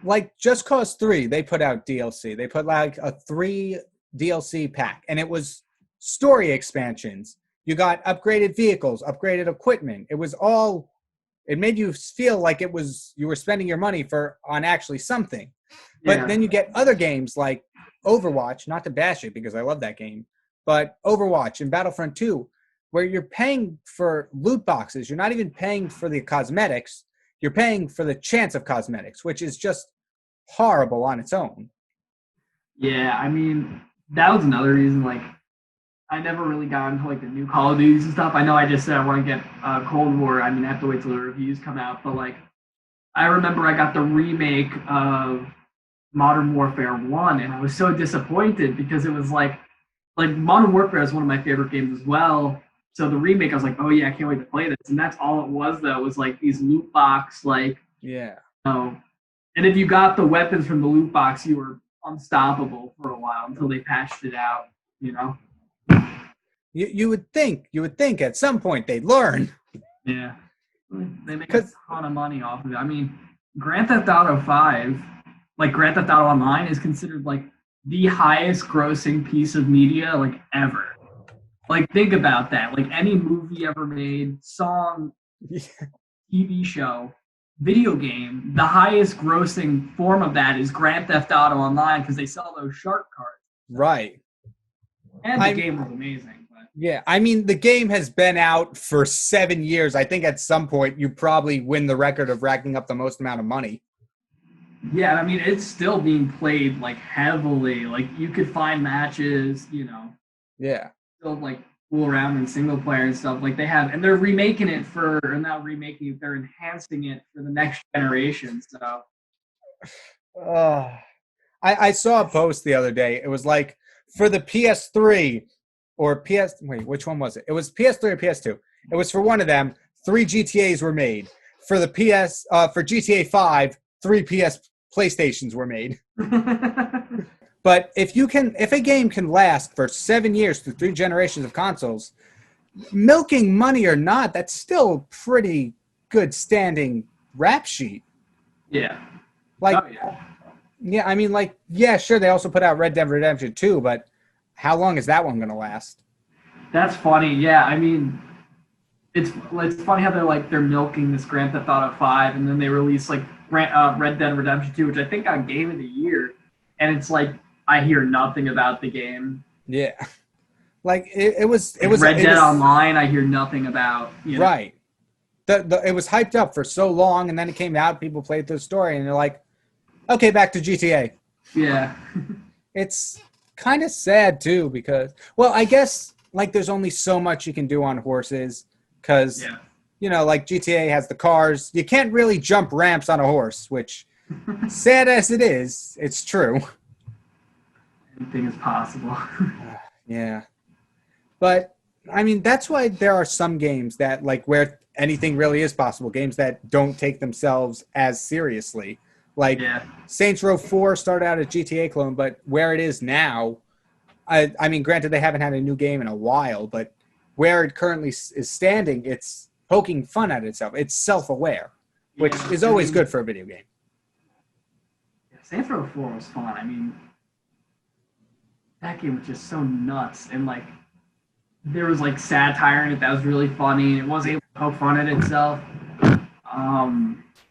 Like Just Cause 3, they put out DLC. They put like a 3 DLC pack, and it was story expansions. You got upgraded vehicles, upgraded equipment. It made you feel like you were spending your money on actually something. But then you get other games like Overwatch, not to bash it because I love that game, but Overwatch and Battlefront 2, where you're paying for loot boxes. You're not even paying for the cosmetics. You're paying for the chance of cosmetics, which is just horrible on its own. Yeah, I mean, that was another reason, like, I never really got into, like, the new Call of Duties and stuff. I know I just said I want to get Cold War. I mean, I have to wait till the reviews come out. But, like, I remember I got the remake of Modern Warfare 1, and I was so disappointed because it was, like Modern Warfare is one of my favorite games as well. So the remake, I was like, oh, yeah, I can't wait to play this. And that's all it was, though, was, like, these loot box, like, yeah. And if you got the weapons from the loot box, you were unstoppable for a while until they patched it out, you know? You would think at some point they'd learn. Yeah. They make a ton of money off of it. I mean, Grand Theft Auto 5, like Grand Theft Auto Online is considered like the highest grossing piece of media like ever. Like think about that. Like any movie ever made, song, TV show, video game, the highest grossing form of that is Grand Theft Auto Online because they sell those shark cards. Right. And the game was amazing. But. Yeah, I mean, the game has been out for 7 years. I think at some point you probably win the record of racking up the most amount of money. Yeah, I mean, it's still being played, like, heavily. Like, you could find matches, you know. Yeah. Still, like, fool around in single player and stuff. Like, they have, and they're remaking it or not remaking it, they're enhancing it for the next generation, so. I saw a post the other day. It was like, for the PS3 or which one was it? It was PS3 or PS2. It was for one of them, 3 GTAs were made. For the for GTA 5, 3 PlayStations were made. But if a game can last for 7 years through 3 generations of consoles, milking money or not, that's still a pretty good standing rap sheet. Yeah. Like, yeah, I mean, like, yeah, sure, they also put out Red Dead Redemption 2, but how long is that one going to last? That's funny. Yeah, I mean, it's funny how they're milking this Grand Theft Auto 5, and then they release like Red Dead Redemption 2, which I think got Game of the Year, and it's like I hear nothing about the game. Yeah, like it was Red Dead Online. I hear nothing about. You know? Right. It was hyped up for so long, and then it came out. People played the story, and they're like, "Okay, back to GTA." Yeah. It's kind of sad too because, well, I guess like there's only so much you can do on horses because, you know, like GTA has the cars. You can't really jump ramps on a horse, which, sad as it is, it's true. Anything is possible. Yeah. But, I mean, that's why there are some games that, like, where anything really is possible, games that don't take themselves as seriously. Like, Saints Row 4 started out as GTA clone, but where it is now, I mean, granted, they haven't had a new game in a while, but where it currently is standing, it's poking fun at itself. It's self-aware, which is always good for a video game. Saints Row 4 was fun. I mean, that game was just so nuts. And, like, there was, like, satire in it that was really funny. It was able to poke fun at itself.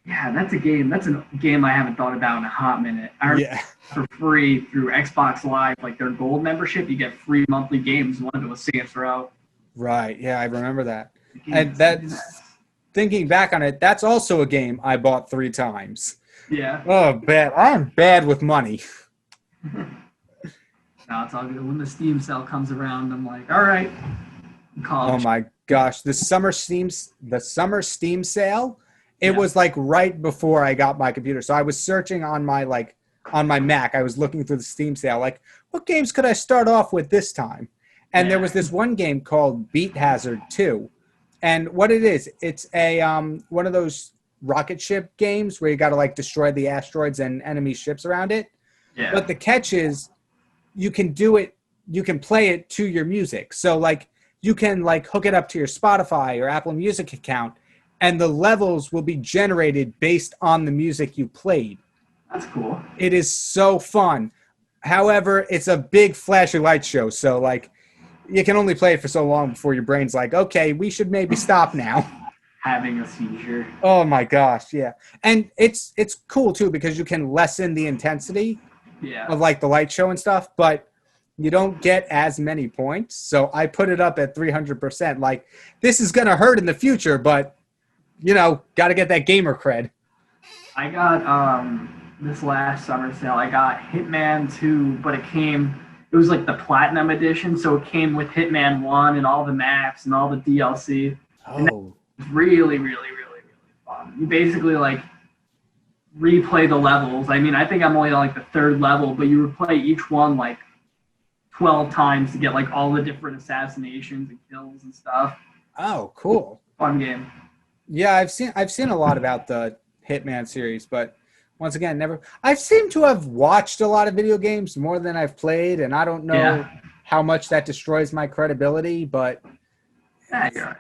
Yeah, that's a game I haven't thought about in a hot minute. I remember for free through Xbox Live, like their gold membership, you get free monthly games. One of it was Saints Row. Right, yeah, I remember that. And that's, thinking back on it, that's also a game I bought 3 times. Yeah. Oh, bad. I'm bad with money. No, it's all good. When the Steam sale comes around, I'm like, all right. Oh my gosh, the summer Steam sale. It was like right before I got my computer. So I was searching on my Mac. I was looking through the Steam sale, like, what games could I start off with this time? And there was this one game called Beat Hazard 2. And what it is, it's a one of those rocket ship games where you got to like destroy the asteroids and enemy ships around it. Yeah. But the catch is you can play it to your music. So like you can like hook it up to your Spotify or Apple Music account, and the levels will be generated based on the music you played. That's cool. It is so fun. However, it's a big flashy light show, so like you can only play it for so long before your brain's like, okay, we should maybe stop now. Having a seizure. Oh my gosh, yeah. And it's cool too because you can lessen the intensity of like the light show and stuff, but you don't get as many points. So I put it up at 300%. Like, this is going to hurt in the future, but, you know, got to get that gamer cred. I got, this last summer sale, I got Hitman 2, but it was like the Platinum Edition, so it came with Hitman 1 and all the maps and all the DLC. Oh. And that was really, really, really, really fun. You basically, like, replay the levels. I mean, I think I'm only on, like, the third level, but you replay each one, like, 12 times to get like all the different assassinations and kills and stuff. Oh, cool. Fun game. Yeah, I've seen a lot about the Hitman series, but once again, I seem to have watched a lot of video games more than I've played, and I don't know how much that destroys my credibility, but you're right.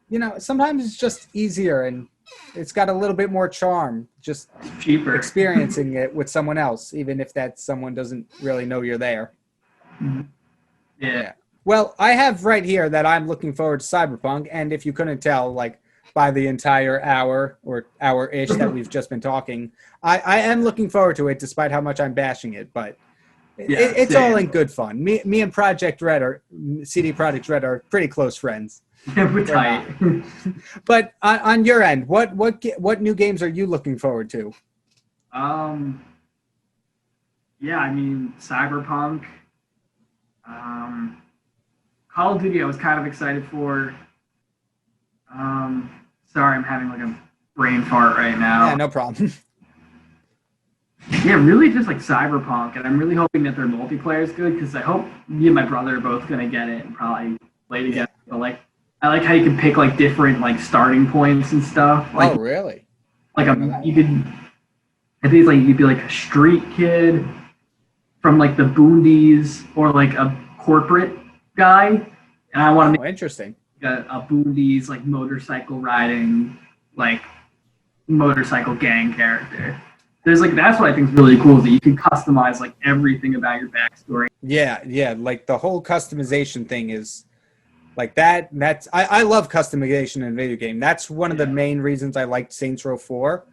You know, sometimes it's just easier and it's got a little bit more charm just it's cheaper experiencing it with someone else, even if that someone doesn't really know you're there. Yeah. Well, I have right here that I'm looking forward to Cyberpunk, and if you couldn't tell, like by the entire hour or hour-ish that we've just been talking, I am looking forward to it despite how much I'm bashing it, but it's all in good fun. Me and Project Red CD Projekt Red are pretty close friends. We're tight. But on your end, what new games are you looking forward to? Yeah, I mean, Cyberpunk. Call of Duty I was kind of excited for. Sorry, I'm having like a brain fart right now. Yeah, no problem. Yeah, really just like Cyberpunk, and I'm really hoping that their multiplayer is good because I hope me and my brother are both gonna get it and probably play together. But like, I like how you can pick like different like starting points and stuff. Like, oh, really? Like you could, I think it's like you could be like a street kid from like the Boondies or like a corporate guy, and I want to make interesting a Boondies like motorcycle riding like motorcycle gang character. There's like that's what I think is really cool is that you can customize like everything about your backstory. Yeah, like the whole customization thing is like that. I love customization in a video game. That's one of the main reasons I liked Saints Row 4.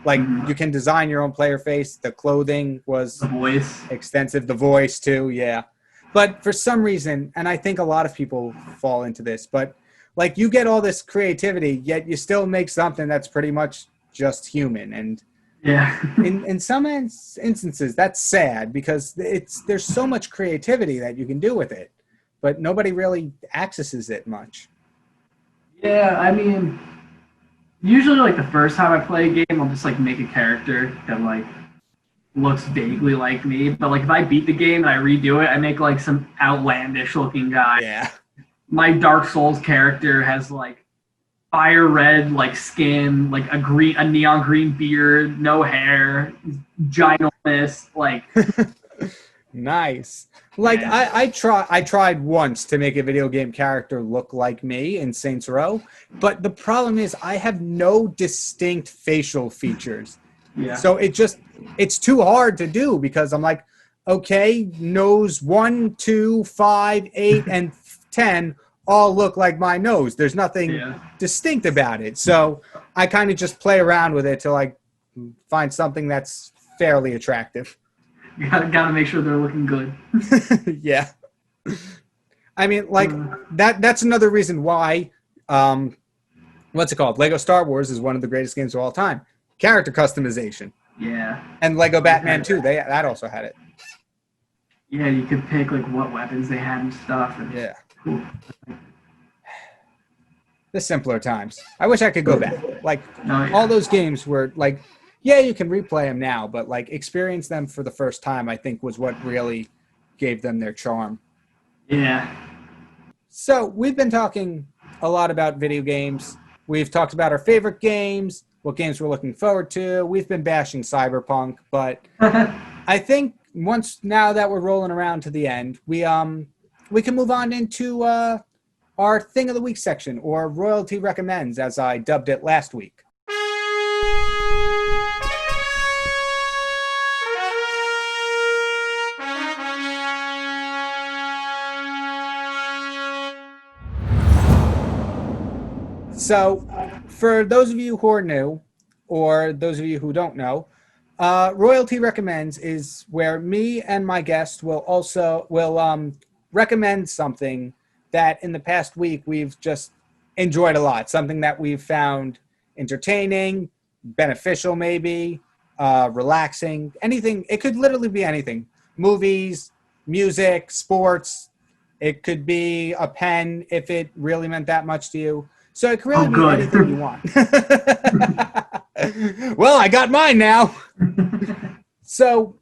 Like you can design your own player face. The clothing was the voice extensive. The voice too, yeah. But for some reason, and I think a lot of people fall into this, but like you get all this creativity, yet you still make something that's pretty much just human. And in some instances, that's sad because there's so much creativity that you can do with it, but nobody really accesses it much. Yeah, I mean, usually like the first time I play a game, I'll just like make a character that like looks vaguely like me. But like if I beat the game and I redo it, I make like some outlandish looking guy. Yeah. My Dark Souls character has like fire red like skin, like a neon green beard, no hair, ginormous, like nice. Like I tried once to make a video game character look like me in Saints Row, but the problem is I have no distinct facial features. Yeah. So it's too hard to do because I'm like, okay, nose 1, 2, 5, 8, and 10 all look like my nose. There's nothing distinct about it. So I kind of just play around with it till I find something that's fairly attractive. You gotta make sure they're looking good. Yeah. I mean, like that's another reason why what's it called? Lego Star Wars is one of the greatest games of all time. Character customization. Yeah. And Lego Batman 2, that also had it. Yeah, you could pick like what weapons they had and stuff. And yeah. Cool. The simpler times. I wish I could go back. Like all those games were like, yeah, you can replay them now, but like experience them for the first time, I think was what really gave them their charm. Yeah. So we've been talking a lot about video games. We've talked about our favorite games, what games we're looking forward to. We've been bashing Cyberpunk, but I think now that we're rolling around to the end, we can move on into our Thing of the Week section, or Royalty Recommends, as I dubbed it last week. So, for those of you who are new, or those of you who don't know, Royalty Recommends is where me and my guest will recommend something that in the past week we've just enjoyed a lot, something that we've found entertaining, beneficial maybe, relaxing, anything. It could literally be anything. Movies, music, sports. It could be a pen if it really meant that much to you. So it can really be anything you want. Well, I got mine now. So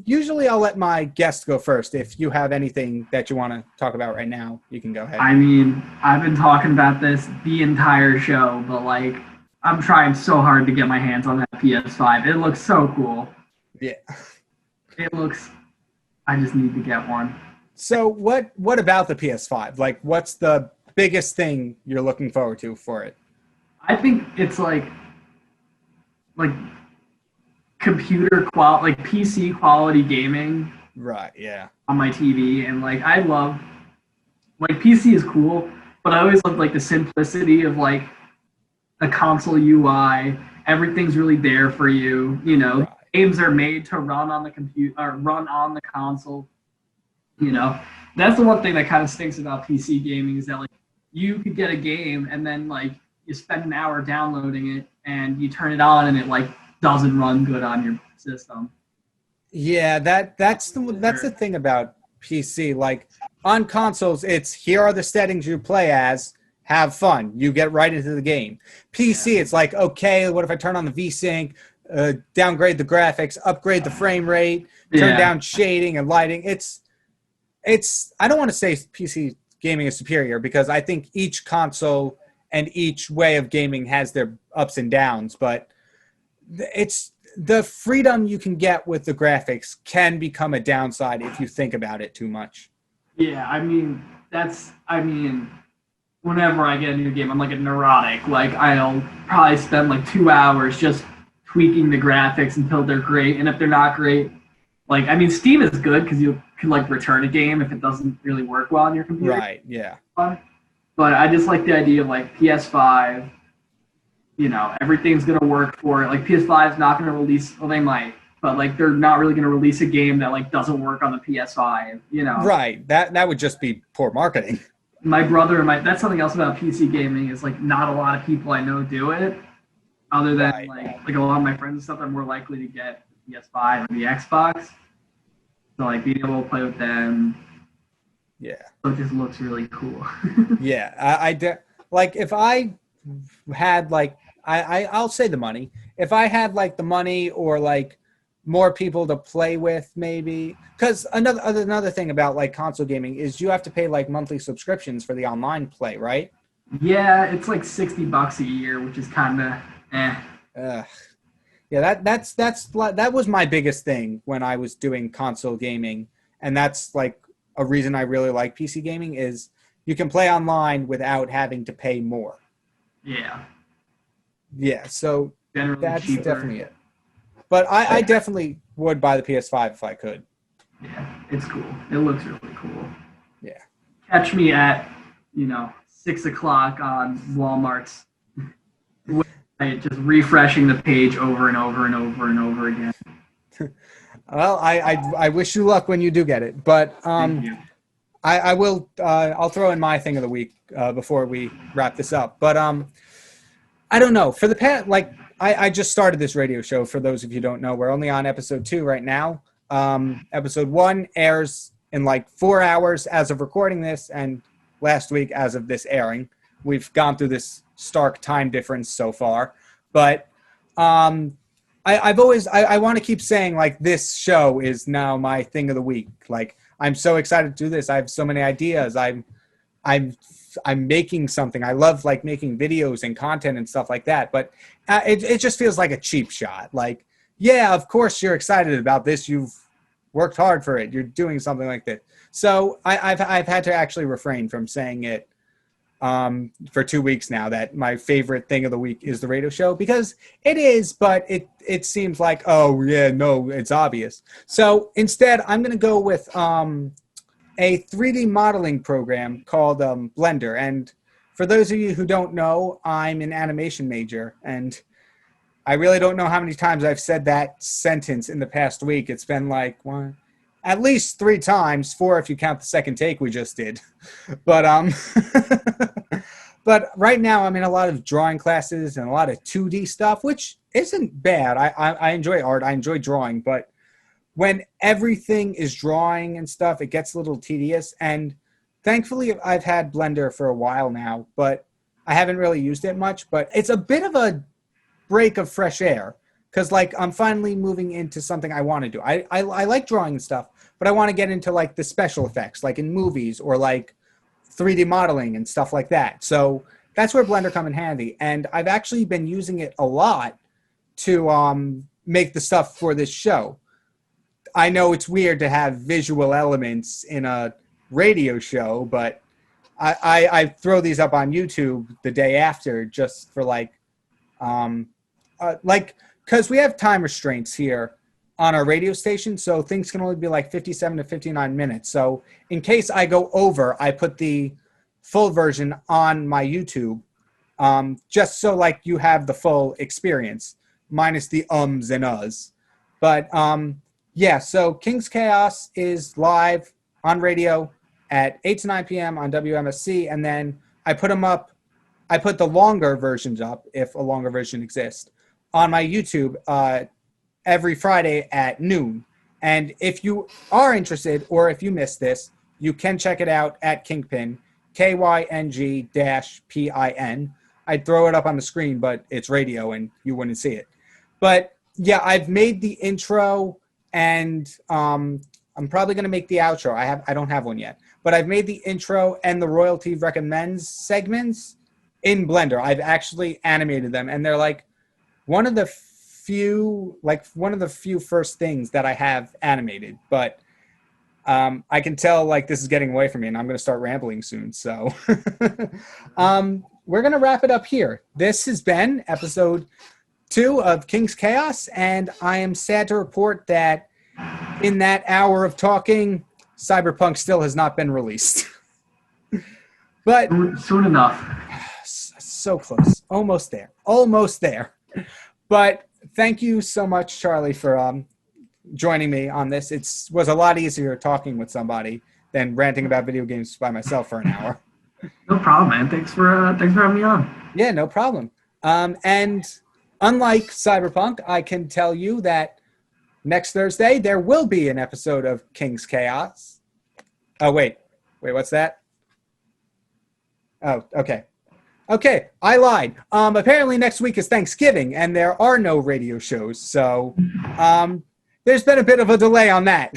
usually I'll let my guest go first. If you have anything that you want to talk about right now, you can go ahead. I mean, I've been talking about this the entire show, but like, I'm trying so hard to get my hands on that PS5. It looks so cool. Yeah. I just need to get one. So what about the PS5? Like, what's the biggest thing you're looking forward to for it? I think it's like computer quality, like PC quality gaming. Right, yeah. On my TV, and like I love, like PC is cool, but I always love like the simplicity of like a console UI. Everything's really there for you. You know, right. Games are made to run on the computer or run on the console. You know, that's the one thing that kind of stinks about PC gaming is that like you could get a game and then like you spend an hour downloading it and you turn it on and it like doesn't run good on your system. Yeah, that's the thing about PC. Like on consoles, it's here are the settings you play as, have fun. You get right into the game. PC, it's like, okay, what if I turn on the VSync, downgrade the graphics, upgrade the frame rate, turn down shading and lighting. It's I don't want to say PC gaming is superior because I think each console and each way of gaming has their ups and downs, but it's the freedom you can get with the graphics can become a downside if you think about it too much. Yeah, whenever I get a new game, I'm like a neurotic. Like I'll probably spend like 2 hours just tweaking the graphics until they're great. And if they're not great, like, I mean, Steam is good because you can like return a game if it doesn't really work well on your computer. Right, yeah. But I just like the idea of like PS5, you know, everything's going to work for it. Like PS5 is not going to release, well, they might, but like they're not really going to release a game that like doesn't work on the PS5, you know? Right. That would just be poor marketing. My brother, that's something else about PC gaming is like not a lot of people I know do it other than like a lot of my friends and stuff are more likely to get the PS5 or the Xbox. So like being able to play with them. Yeah. So it just looks really cool. Yeah. Like if I had like, I'll say the money. If I had like the money or like more people to play with maybe, because another thing about like console gaming is you have to pay like monthly subscriptions for the online play, right? Yeah, it's like $60 a year, which is kind of yeah, that was my biggest thing when I was doing console gaming, and that's like a reason I really like PC gaming is you can play online without having to pay more. Yeah, so generally that's cheaper. Definitely it. But I definitely would buy the PS5 if I could. Yeah, it's cool. It looks really cool. Yeah. Catch me at, 6 o'clock on Walmart's website, just refreshing the page over and over and over and over again. Well, I wish you luck when you do get it. But Thank you. I will I'll throw in my thing of the week before we wrap this up. But I don't know. For the past, like, I just started this radio show. For those of you who don't know, we're only on episode 2 right now. Episode 1 airs in like 4 hours as of recording this, and last week as of this airing. We've gone through this stark time difference so far. But I want to keep saying, like, this show is now my thing of the week. Like, I'm so excited to do this. I have so many ideas. I'm I'm making something. I love like making videos and content and stuff like that, but it just feels like a cheap shot. Like, yeah, of course you're excited about this. You've worked hard for it. You're doing something like this. So I've had to actually refrain from saying it for 2 weeks now that my favorite thing of the week is the radio show, because it is, but it seems like, oh yeah, no, it's obvious. So instead, I'm going to go with a 3D modeling program called Blender. And for those of you who don't know, I'm an animation major, and I really don't know how many times I've said that sentence in the past week. It's been like at least 3 times, 4 if you count the second take we just did. But but right now I'm in a lot of drawing classes and a lot of 2D stuff, which isn't bad. I enjoy art. I enjoy drawing, but when everything is drawing and stuff, it gets a little tedious. And thankfully, I've had Blender for a while now, but I haven't really used it much. But it's a bit of a break of fresh air, because like I'm finally moving into something I want to do. I like drawing and stuff, but I want to get into like the special effects, like in movies, or like 3D modeling and stuff like that. So that's where Blender come in handy. And I've actually been using it a lot to make the stuff for this show. I know it's weird to have visual elements in a radio show, but I throw these up on YouTube the day after just for like because we have time restraints here on our radio station, so things can only be like 57 to 59 minutes. So in case I go over, I put the full version on my YouTube, just so like you have the full experience, minus the ums and uhs. But yeah, so King's Chaos is live on radio at 8 to 9 p.m. on WMSC, and then I put them up. I put the longer versions up, if a longer version exists, on my YouTube every Friday at noon. And if you are interested, or if you missed this, you can check it out at Kyng-Pin, Kyng-Pin. I'd throw it up on the screen, but it's radio and you wouldn't see it. But yeah, I've made the intro, and I'm probably going to make the outro. I don't have one yet, but I've made the intro and the royalty recommends segments in Blender. I've actually animated them, and they're like one of the few first things that I have animated. But I can tell like this is getting away from me, and I'm going to start rambling soon. So we're going to wrap it up here. This has been episode 2 of King's Chaos, and I am sad to report that in that hour of talking, Cyberpunk still has not been released. But soon enough. So close. Almost there. But thank you so much, Charlie, for joining me on this. It was a lot easier talking with somebody than ranting about video games by myself for an hour. No problem, man. Thanks for having me on. Yeah, no problem. And unlike Cyberpunk, I can tell you that next Thursday there will be an episode of King's Chaos. Oh, wait, what's that? Oh, okay. Okay, I lied. Apparently next week is Thanksgiving, and there are no radio shows, so there's been a bit of a delay on that.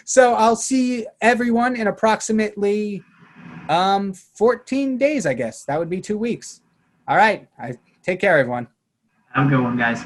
So I'll see everyone in approximately 14 days, I guess. That would be 2 weeks. All right. Take care, everyone. Have a good one, guys.